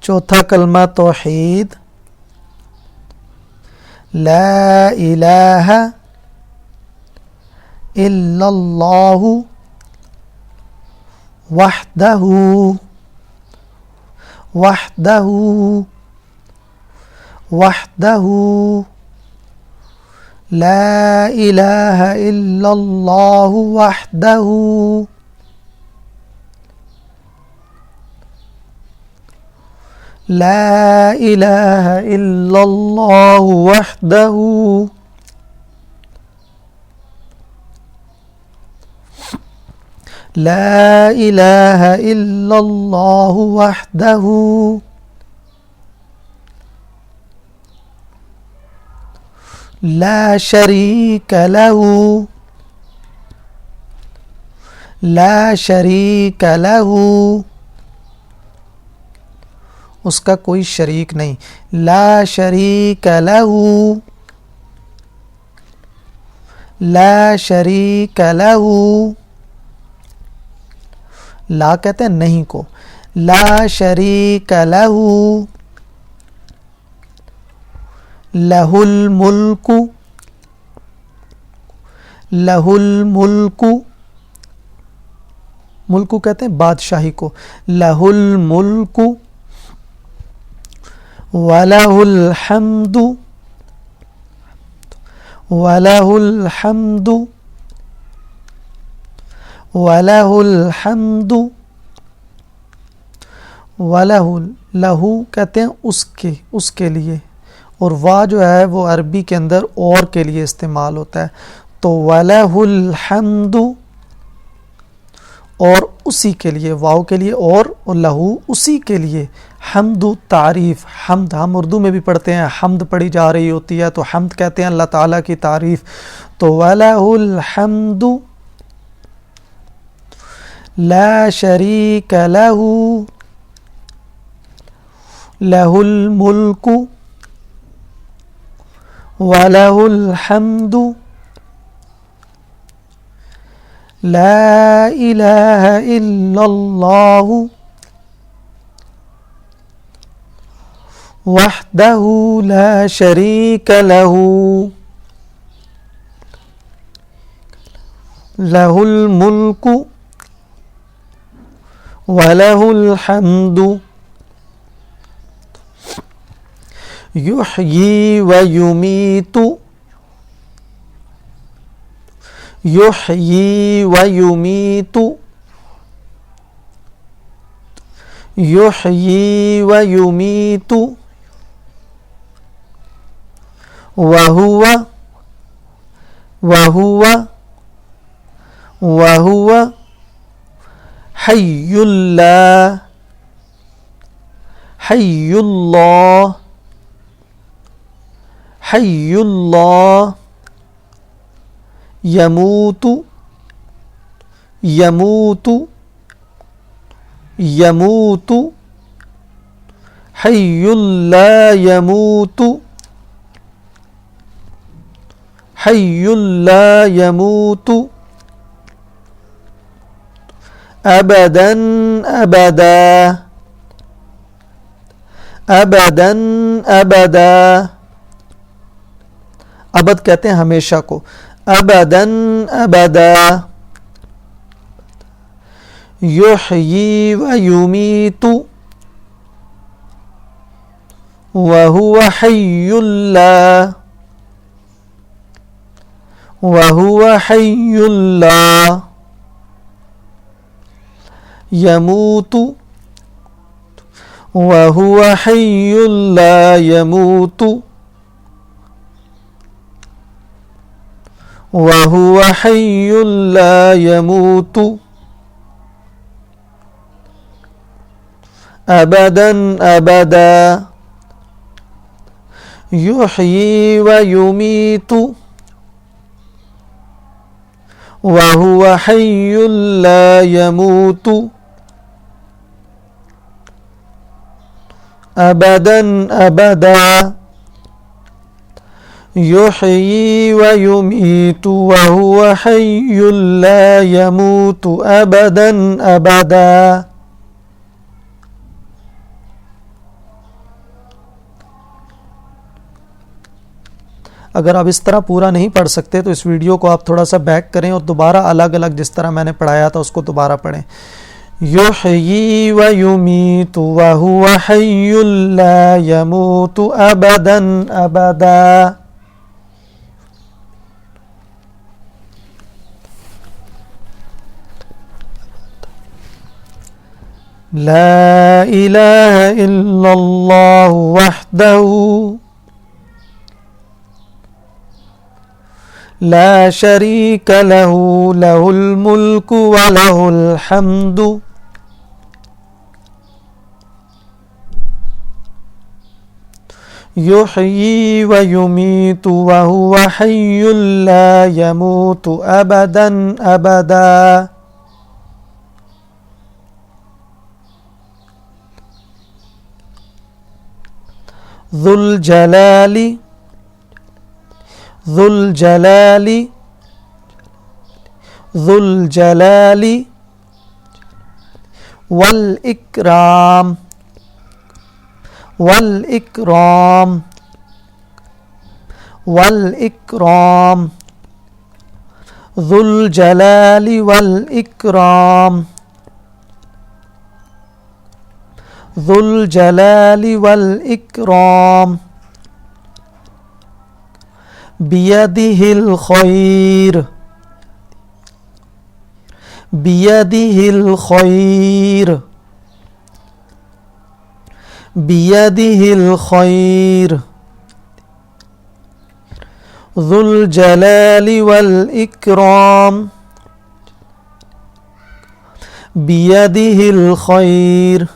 चौथा कलमा तौहीद, ला इलाहा इल्लल्लाहु वहदहू वहदहू वहदहू, ला इलाहा इल्लल्लाहु वहदहू, ला इलाहा इल्लल्लाहु वहदहू, ला इलाहा इल्लल्लाहु वहदहू, ला शरीक लहू, ला शरीक लहू, उसका कोई शरीक नहीं, ला शरीक लहू, ला शरीक लहू, ला कहते हैं नहीं को, ला शरीक लहू, लहुल मुल्कु, लहुल मुल्कु, मुल्कु कहते हैं बादशाही को, लहुल मुल्कु, वलहुल हम्दु, वलहुल हम्दु, वलहुल हम्दु, वलहुल, लहू कहते हैं उसके लिए, और वाह जो है वो अरबी के अंदर और के लिए इस्तेमाल होता है, तो वलहुल हम्दु और उसी के लिए, वाव के लिए और लहू उसी के लिए, हम्दु तारीफ़, हम्द हम उर्दू में भी पढ़ते हैं, हम्द पढ़ी जा रही होती है तो हम्द कहते हैं अल्लाह ताला की तारीफ़, तो वलहुल हम्दु, ला शरीक लहू, लहुल मुल्कु, वलहुल हम्दु, ला इलाहा इल्लल्लाहु वहदहू ला शरीक लहू, लहुल मुल्कु वलहुल हम्दु, युहयी व युमीतु, युहयी व युमीतु, युहयी व युमीतु, वहुवा वहुवा वहुवा हय्युल्ला, हय्युल्लाह, हय्युल्लाह, यमूतु, यमूतु, यमूतु, हय्युल्ला यमूतु, हय्युल्ला यमूतु, अबदन अबदा, अबदन अबदा, अबद कहते हैं हमेशा को, अबदन अबदा, युहयी व युमीतु, वहुवा हय्युल्ला, वहुवा हय्युल्ला, यमूतु, वहुवा हय्युल्ला यमूतु, वहुवा हय्युल्ला यमूतु, अबदन अबदा, युहयी व युमीतु, वहुवा हय्युल्ला यमूतु, अबदन अबदा, युहयी व युमीतु, वहुवा हय्युल्ला यमूतु, अबदन अबदा। अगर आप इस तरह पूरा नहीं पढ़ सकते तो इस वीडियो को आप थोड़ा सा बैक करें और दोबारा अलग अलग जिस तरह मैंने पढ़ाया था उसको दोबारा पढ़ें। युह्यी व युमीतु व हुवा हय्युल ला यमूतु अबदन अबदा। ला इलाहा इल्लल्लाहु वहदहु ला शरीक लहू लहुल मुल्कु व लहुल हम्दु युह्यी व युमीतु व हुवा हय्युल ला यमूतु अबदन अबदा। ज़ुल जलाली ज़ुल जलाली ज़ुल जलाली वल इकराम वल इकराम वल इकराम ज़ुल जलाली वल इकराम ज़ुल जलाली वल इकराम। बियदिहिल खैर बियदिहिल खैर बियदिहिल खैर ज़ुल जलाली वल इकराम बियदिहिल खैर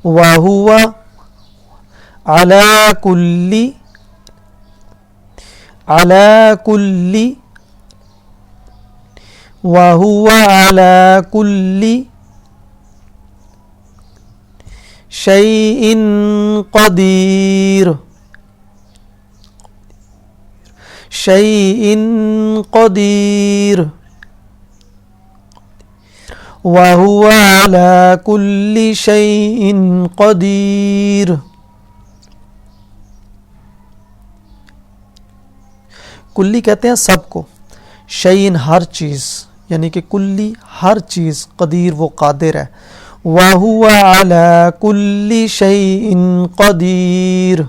व हुवा अला कुल्ली अला कुल्ली व हुवा अला कुल्ली शैइन क़दीर शैइन क़दीर व हुवा अला कुल्ली शैइन क़दीर। कुल्ली कहते हैं सबको, शैइन हर चीज़, यानी कि कुल्ली हर चीज़, क़दीर वो कादिर है। व हुवा अला कुल्ली शैइन क़दीर।